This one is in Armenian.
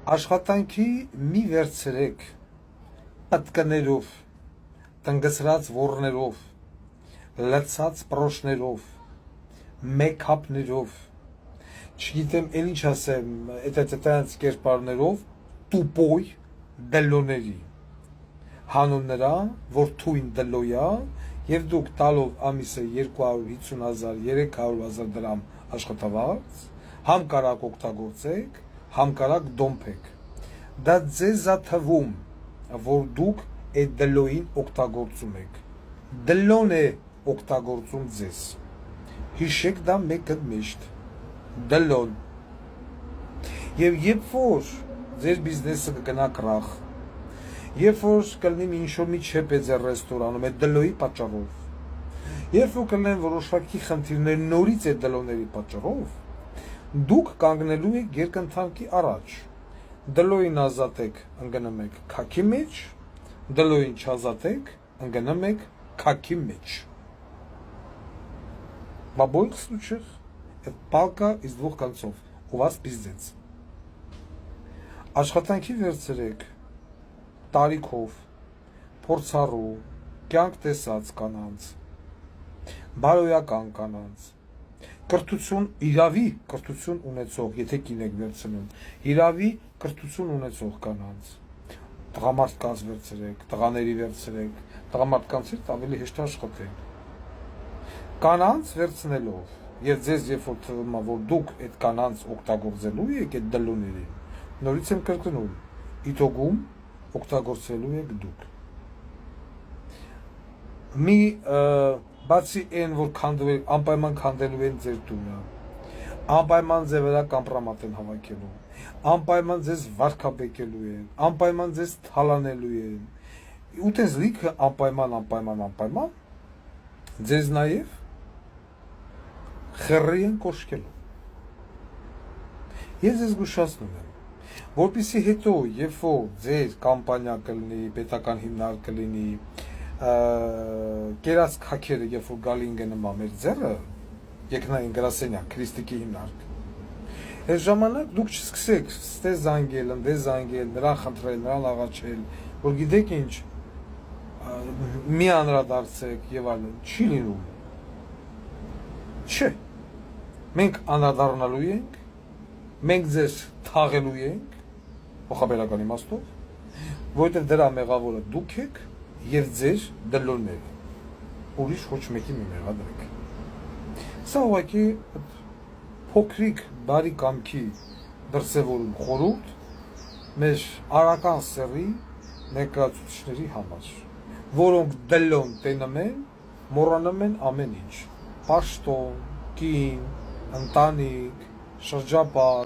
Աշխատանքի մի վերցրեք պատկներով, տնգսրած ворներով, լցած պրոշներով, մեքափներով, չգիտեմ էլ ինչ ասեմ, այդպես կերպարներով, տուպոյ դլոների, հանուն նրա, որ թույն դլոյա, և դուք տալով ամիսը 250,000, 300,000 դրամ աշխատավարձ, համ կարակ օգտագործեք, համ կարակ դոմփեք, դա ձեզ է թվում, որ դուք այդ դլոյին օգտագործում եք, դլոն է օգտագործում ձեզ, հիշեք դա մեկը միշտ, դլոն, և երբ որ ձեր բիզնեսը կգնա կրախ, երբ որ կլինի ինչ-որ մի չեպ է ձեր ռեստորանում այդ դլոյի պատճառով, երբ որ կլինեն որոշակի խնդիրներ նորից այդ դլոների պատճառով, դուք կանգնելու եք երկընթացի առաջ, դլոյին ազատեք, ընկնում եք քաքի մեջ, դլոյին չազատեք, ընկնում եք քաքի մեջ։ В обоих случаях палка из двух концов, у вас пиздец։ Աշխատանքի վերցրեք տարիքով, փորձառու, կյանք տեսած կանանց, բարոյական կանանց, իրավի կրթություն ունեցող, եթե կին եք վերցնում, իրավի կրթություն ունեցող կանանց, տղամարդկանց վերցրեք, տղաների վերցրեք, տղամարդկանց հետ ավելի հեշտ աշխատել։ Կանանց վերցնելով, եւ ձեզ երբ որ թվում է, որ դուք այդ կանանց օգտագործելու եք այդ դլոներին, նորից եմ կրկնում, իտոգում օգտագործելու եք դուք։ Մի բացի այն, որ անպայման քանդելու են ձեր տունը, անպայման ձեր վրա կամպրամատ են հավաքելու, անպայման ձեզ վարքաբեկելու են, անպայման ձեզ թալանելու են, ուտես լիքը անպայման, ձեզ նաև խռի են կոշկելու։ Ես ձեզ զգուշացնում եմ, որպեսզի հետո, երբ որ ձեր կամպանիա կլինի, պետական հիմնարկ կլինի, կերած քաքերը, երբ որ գալի ընկնում է մեր ձեռը, երկնային գրասենյակ, քրիստիկի հիմնարկ, այս ժամանակ դուք չսկսեք ստե զանգել, ընդե զանգել, նրան խնդրել, նրան աղաչել, որ գիտեք ինչ, մի անդրադարձեք եւ այլն, չի լինում։ Չէ։ Մենք անդրադառնալու ենք, մենք ձեզ թաղելու ենք, փոխաբերական իմաստով, որովհետեւ դրա մեղավորը դուք եք եւ ձեր դլոնները, ուրիշ ոչ մեկի մի մեղադրեք։ Սա ուղղակի փոքրիկ բարի կամքի դրսևորում խորհուրդ մեր արական սեռի ներկայացուցիչների համար, որոնք դլոն տենում են, մոռանում են ամեն ինչ, պաշտոն, կին, ընտանիք, շրջապատ,